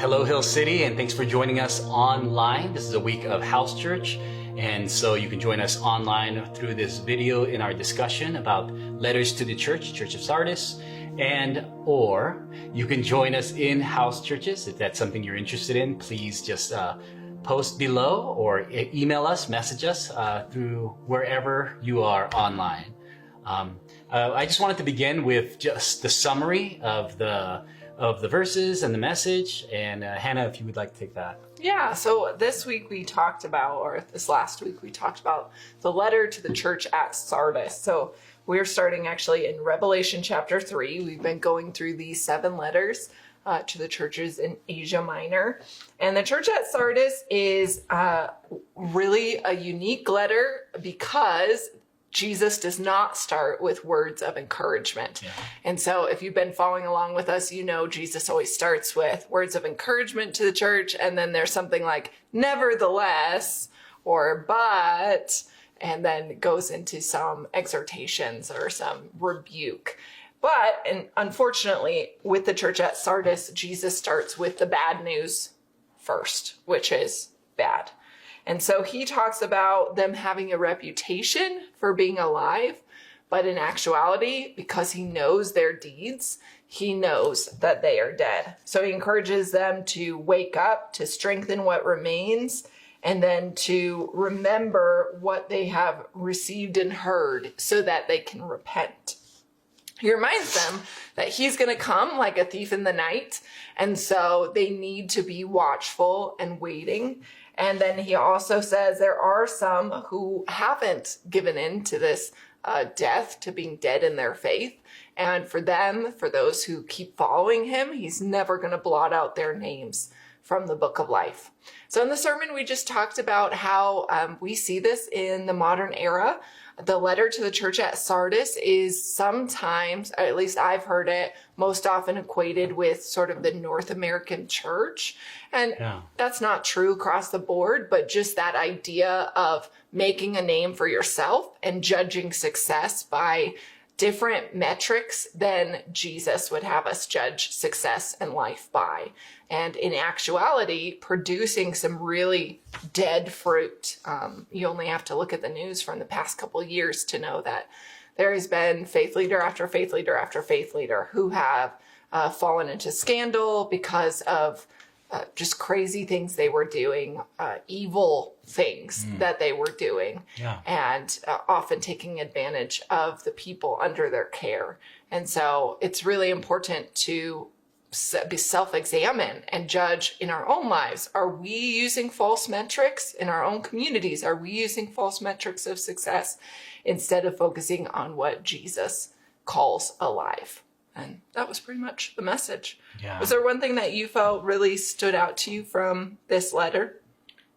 Hello, Hill City, and thanks for joining us online. This is a week of house church, and so you can join us online through this video in our discussion about letters to the church of Sardis, or you can join us in house churches. If that's something you're interested in, please just post below or email us, message us through wherever you are online. I just wanted to begin with just the summary of the verses and the message. And Hannah, if you would like to take that. Yeah, so this last week we talked about the letter to the church at Sardis. So we're starting actually in Revelation chapter 3. We've been going through these 7 letters to the churches in Asia Minor. And the church at Sardis is really a unique letter because Jesus does not start with words of encouragement. Yeah. And so if you've been following along with us, you know Jesus always starts with words of encouragement to the church, and then there's something like nevertheless or but, and then goes into some exhortations or some rebuke. But, and unfortunately, with the church at Sardis, Jesus starts with the bad news first, which is bad. And so he talks about them having a reputation for being alive, but in actuality, because he knows their deeds, he knows that they are dead. So he encourages them to wake up, to strengthen what remains, and then to remember what they have received and heard so that they can repent. He reminds them that he's going to come like a thief in the night, and so they need to be watchful and waiting. And then he also says there are some who haven't given in to this death, to being dead in their faith. And for them, for those who keep following him, he's never going to blot out their names from the book of life. So in the sermon, we just talked about how we see this in the modern era. The letter to the church at Sardis is sometimes, at least I've heard it, most often equated with sort of the North American church. And that's not true across the board, but just that idea of making a name for yourself and judging success by different metrics than Jesus would have us judge success and life by. And in actuality, producing some really dead fruit. You only have to look at the news from the past couple of years to know that there has been faith leader after faith leader after faith leader who have fallen into scandal because of just crazy things they were doing, evil things that they were doing, and often taking advantage of the people under their care. And so it's really important to self-examine and judge in our own lives. Are we using false metrics in our own communities? Are we using false metrics of success instead of focusing on what Jesus calls alive? And that was pretty much the message. Yeah. Was there one thing that you felt really stood out to you from this letter?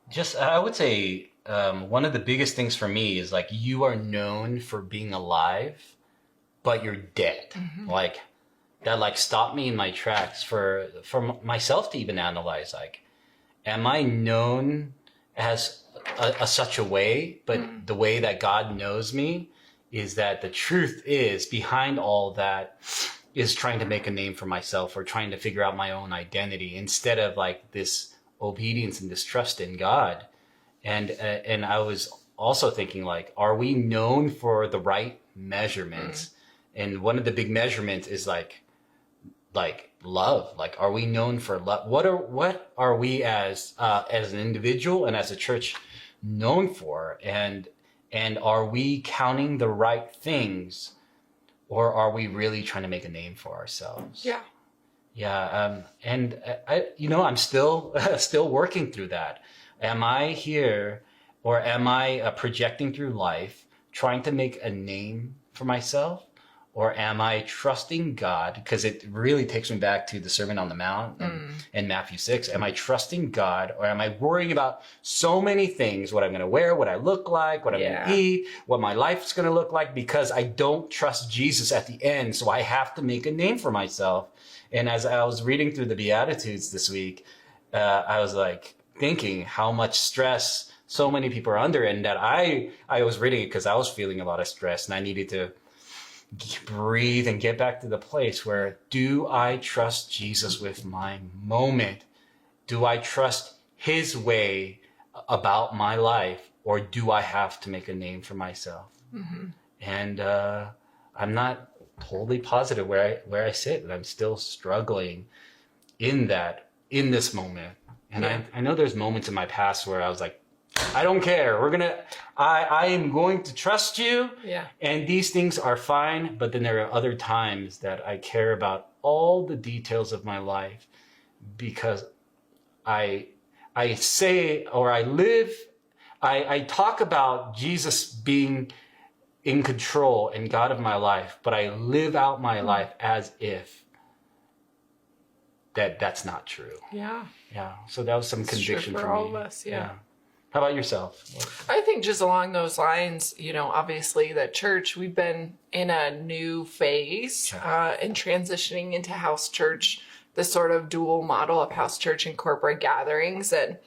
Just, I would say one of the biggest things for me is like, you are known for being alive, but you're dead. Mm-hmm. Like, that like stopped me in my tracks for myself to even analyze, like, am I known as such a way, but the way that God knows me is that the truth is behind all that is trying to make a name for myself or trying to figure out my own identity instead of like this obedience and this trust in God. And I was also thinking like, are we known for the right measurements? And one of the big measurements is like love. Like, are we known for love? What are we as an individual and as a church known for? And are we counting the right things? Or are we really trying to make a name for ourselves? Yeah. Yeah. And I'm still working through that. Am I here, or am I projecting through life, trying to make a name for myself? Or am I trusting God? Because it really takes me back to the Sermon on the Mount in Matthew 6. Am I trusting God, or am I worrying about so many things? What I'm going to wear, what I look like, what I'm going to eat, what my life's going to look like, because I don't trust Jesus at the end. So I have to make a name for myself. And as I was reading through the Beatitudes this week, I was like thinking how much stress so many people are under, and that I was reading it because I was feeling a lot of stress and I needed to breathe and get back to the place where, do I trust Jesus with my moment? do I trust his way about my life, or do I have to make a name for myself? And I'm not totally positive where I sit, and I'm still struggling in this moment. And I know there's moments in my past where I was like, I don't care. I am going to trust you. Yeah. And these things are fine. But then there are other times that I care about all the details of my life, because I say, or I talk about Jesus being in control and God of my life, but I live out my life as if that's not true. Yeah. Yeah. So that was some It's conviction true for me. all of us. Yeah. How about yourself? I think just along those lines, obviously the church, we've been in a new phase in transitioning into house church, the sort of dual model of house church and corporate gatherings, and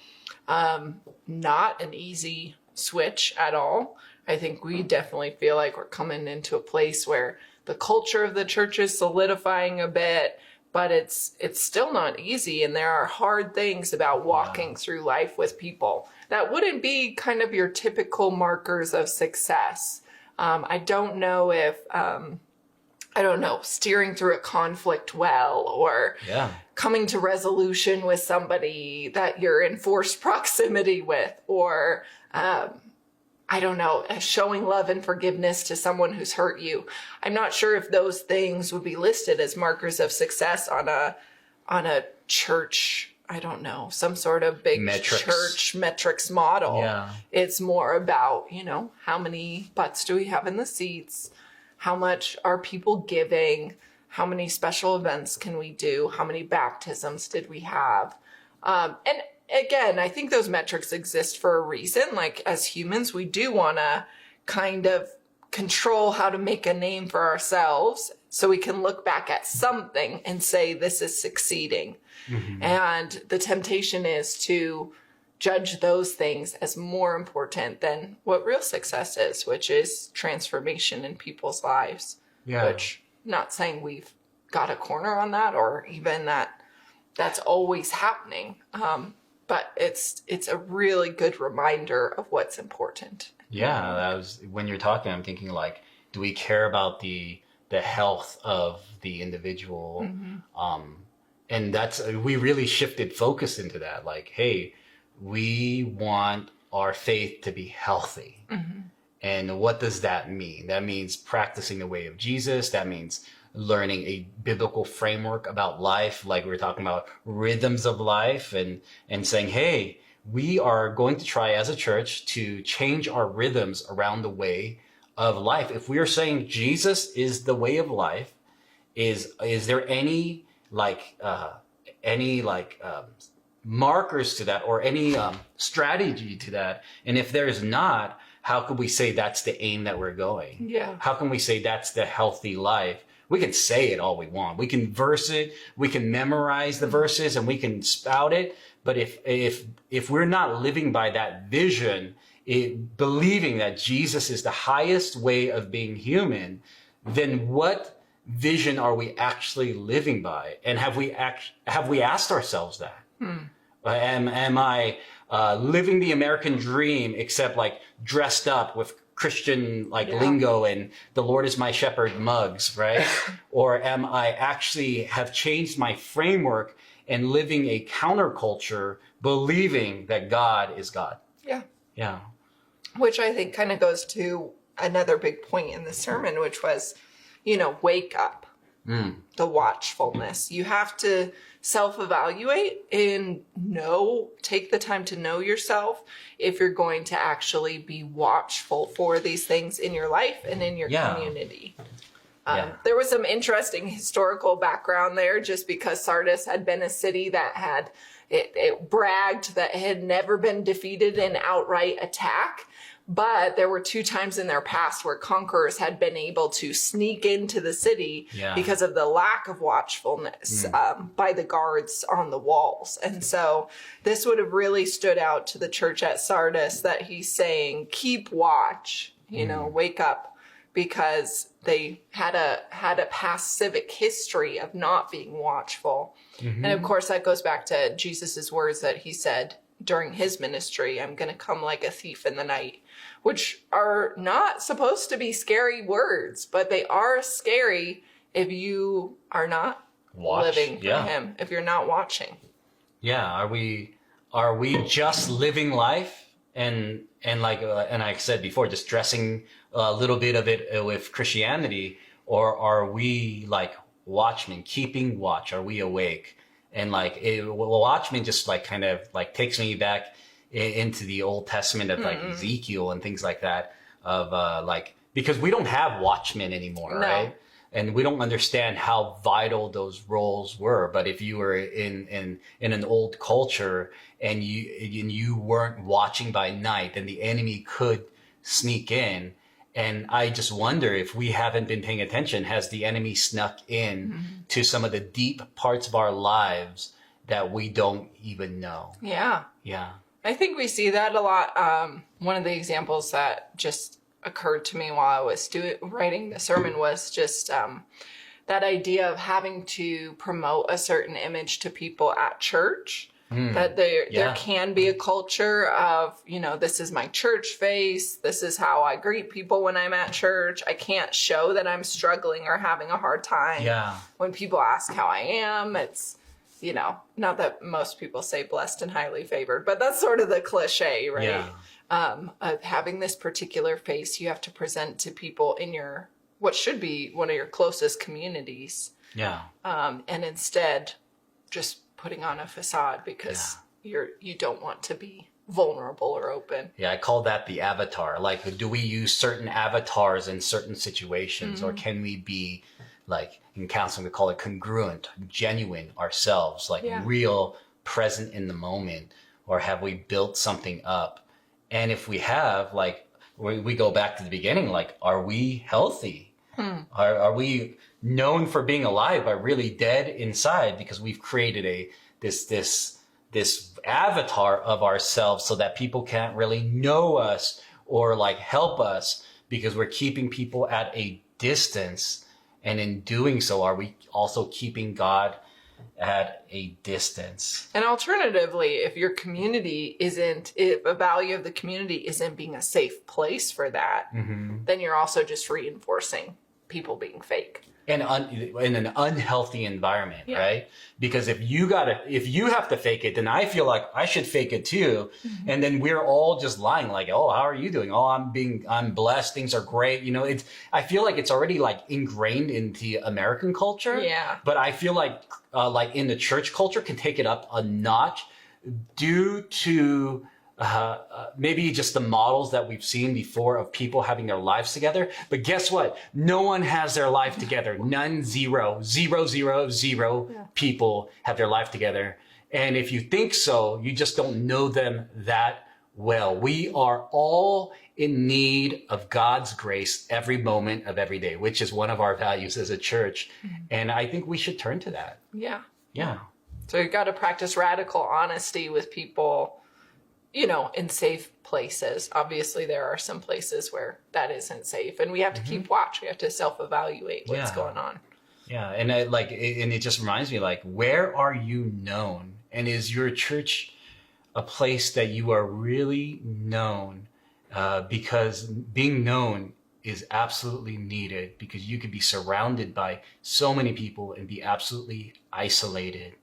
not an easy switch at all. I think we definitely feel like we're coming into a place where the culture of the church is solidifying a bit, but it's still not easy. And there are hard things about walking through life with people that wouldn't be kind of your typical markers of success. I don't know if, steering through a conflict well, or coming to resolution with somebody that you're in forced proximity with, or, showing love and forgiveness to someone who's hurt you. I'm not sure if those things would be listed as markers of success on a church, some sort of big church metrics model. Yeah. It's more about, how many butts do we have in the seats? How much are people giving? How many special events can we do? How many baptisms did we have? And again, I think those metrics exist for a reason. Like, as humans, we do want to kind of control how to make a name for ourselves so we can look back at something and say, this is succeeding. Mm-hmm. And the temptation is to judge those things as more important than what real success is, which is transformation in people's lives. Yeah. Which, not saying we've got a corner on that, or even that's always happening. But it's a really good reminder of what's important. Yeah, when you're talking, I'm thinking, like, do we care about the health of the individual? Mm-hmm. And we really shifted focus into that. Like, hey, we want our faith to be healthy. Mm-hmm. And what does that mean? That means practicing the way of Jesus. That means learning a biblical framework about life, like we were talking about rhythms of life, and saying, hey, we are going to try as a church to change our rhythms around the way of life. If we are saying Jesus is the way of life, is there any markers to that, or any strategy to that? And if there's not, how could we say that's the aim that we're going? Yeah. How can we say that's the healthy life? We can say it all we want. We can verse it. We can memorize the verses, and we can spout it. But if we're not living by that vision, believing that Jesus is the highest way of being human, then what vision are we actually living by? And have we asked ourselves that? Am I living the American dream, except like dressed up with Christian lingo and the Lord is my shepherd mugs, right? Or am I actually have changed my framework and living a counterculture, believing that God is God? Yeah. Yeah. Which I think kind of goes to another big point in the sermon, which was, wake up. The watchfulness. You have to self-evaluate and take the time to know yourself if you're going to actually be watchful for these things in your life and in your community. There was some interesting historical background there, just because Sardis had been a city that had it bragged that it had never been defeated in outright attack. But there were 2 times in their past where conquerors had been able to sneak into the city because of the lack of watchfulness by the guards on the walls. And so this would have really stood out to the church at Sardis, that he's saying, keep watch, wake up, because they had a past civic history of not being watchful. And of course, that goes back to Jesus's words that he said during his ministry, I'm going to come like a thief in the night, which are not supposed to be scary words, but they are scary if you are not living for him, if you're not watching. Yeah. Are we just living life and like I said before, just dressing a little bit of it with Christianity, or are we like watchmen, keeping watch? Are we awake? And like watchmen just like kind of like takes me back into the Old Testament of like Ezekiel and things like that, of like, because we don't have watchmen anymore, right? And we don't understand how vital those roles were. But if you were in an old culture and you weren't watching by night, then the enemy could sneak in. And I just wonder, if we haven't been paying attention, has the enemy snuck in to some of the deep parts of our lives that we don't even know? Yeah. Yeah. I think we see that a lot. One of the examples that just occurred to me while I was writing the sermon was just that idea of having to promote a certain image to people at church. That there can be a culture of, this is my church face. This is how I greet people when I'm at church. I can't show that I'm struggling or having a hard time. Yeah. When people ask how I am, it's, not that most people say blessed and highly favored, but that's sort of the cliche, right? Yeah. Of having this particular face you have to present to people in what should be one of your closest communities. Yeah. And instead just putting on a facade because you don't want to be vulnerable or open. Yeah, I call that the avatar. Like, do we use certain avatars in certain situations, or can we be, like in counseling we call it congruent, genuine ourselves, like real, present in the moment? Or have we built something up? And if we have, like, we go back to the beginning, like, are we healthy? Are we known for being alive but really dead inside, because we've created this avatar of ourselves so that people can't really know us or like help us, because we're keeping people at a distance. And in doing so, are we also keeping God at a distance? And alternatively, if your community if a value of the community isn't being a safe place for that, then you're also just reinforcing people being fake. And in an unhealthy environment, right? Because if you have to fake it, then I feel like I should fake it too. And then we're all just lying, like, oh, how are you doing? Oh, I'm blessed. Things are great. I feel like it's already like ingrained into American culture. Yeah. But I feel like in the church culture can take it up a notch due to maybe just the models that we've seen before of people having their lives together. But guess what? No one has their life together. None, zero people have their life together. And if you think so, you just don't know them that well. We are all in need of God's grace every moment of every day, which is one of our values as a church. And I think we should turn to that. Yeah. Yeah. So you've got to practice radical honesty with people, in safe places. Obviously, there are some places where that isn't safe, and we have to keep watch. We have to self-evaluate what's going on. Yeah, and it just reminds me, like, where are you known? And is your church a place that you are really known? Because being known is absolutely needed, because you could be surrounded by so many people and be absolutely isolated,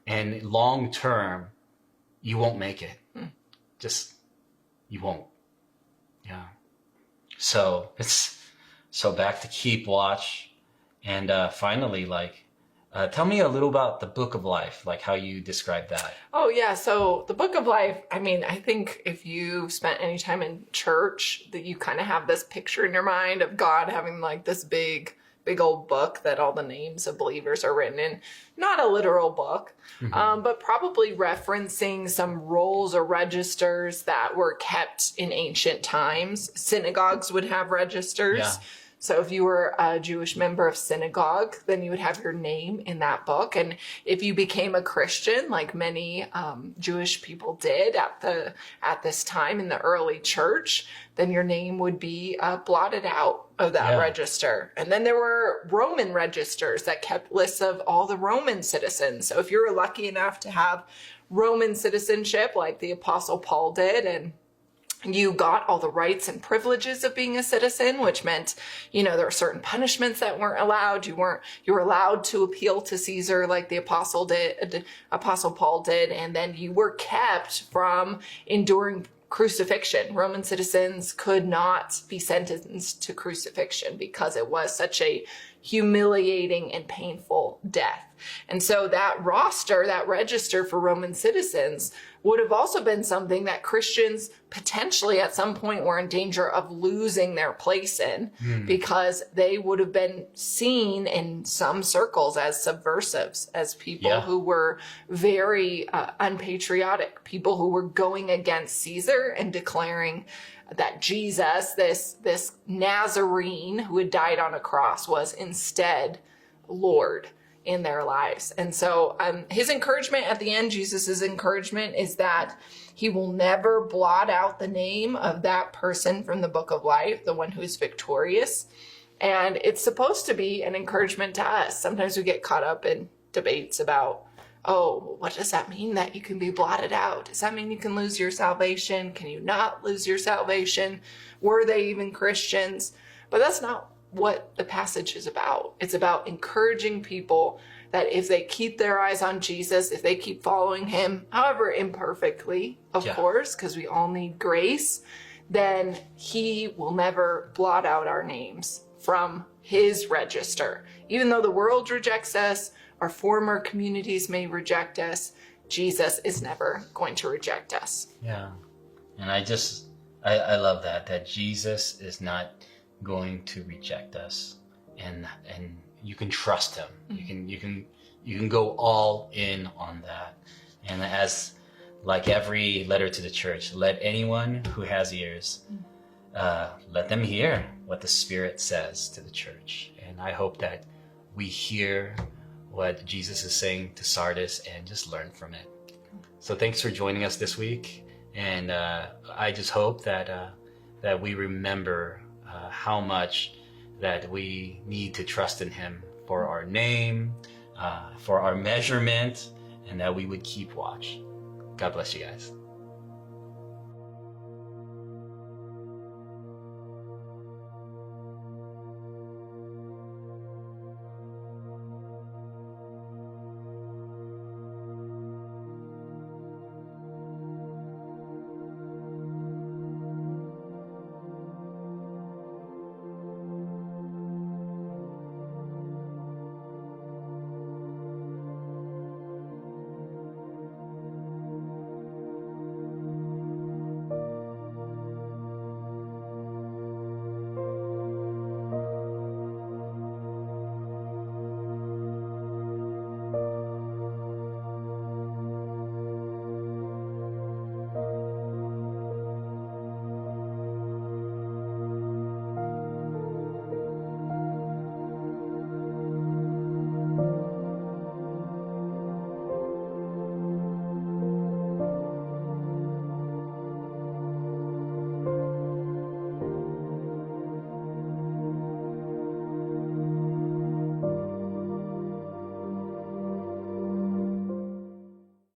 and long term, you won't make it. You won't. Yeah. So back to keep watch. And finally, tell me a little about the book of life, like how you describe that. Oh, yeah. So the book of life, I think if you've spent any time in church, that you kind of have this picture in your mind of God having like this big old book that all the names of believers are written in. Not a literal book, but probably referencing some rolls or registers that were kept in ancient times. Synagogues would have registers. Yeah. So if you were a Jewish member of synagogue, then you would have your name in that book. And if you became a Christian, like many Jewish people did at this time in the early church, then your name would be blotted out of that register. And then there were Roman registers that kept lists of all the Roman citizens. So if you were lucky enough to have Roman citizenship like the Apostle Paul did, and you got all the rights and privileges of being a citizen, which meant, there were certain punishments that weren't allowed. You were allowed to appeal to Caesar like the Apostle Paul did. And then you were kept from enduring crucifixion. Roman citizens could not be sentenced to crucifixion because it was such a humiliating and painful death. And so that roster, that register for Roman citizens would have also been something that Christians potentially at some point were in danger of losing their place in, because they would have been seen in some circles as subversives, as people who were very unpatriotic, people who were going against Caesar and declaring that Jesus, this Nazarene who had died on a cross, was instead Lord in their lives. And so his encouragement at the end, Jesus's encouragement, is that he will never blot out the name of that person from the book of life, the one who is victorious. And it's supposed to be an encouragement to us. Sometimes we get caught up in debates about, oh, what does that mean that you can be blotted out? Does that mean you can lose your salvation? Can you not lose your salvation? Were they even Christians? But that's not what the passage is about. It's about encouraging people that if they keep their eyes on Jesus, if they keep following him, however imperfectly, of course, because we all need grace, then he will never blot out our names from his register. Even though the world rejects us, our former communities may reject us, Jesus is never going to reject us. Yeah. And I love that Jesus is not going to reject us, and you can trust him. You can go all in on that. And as like every letter to the church, let anyone who has ears, let them hear what the Spirit says to the church. And I hope that we hear what Jesus is saying to Sardis and just learn from it. So thanks for joining us this week. And I just hope that we remember how much that we need to trust in him for our name, for our measurement, and that we would keep watch. God bless you guys.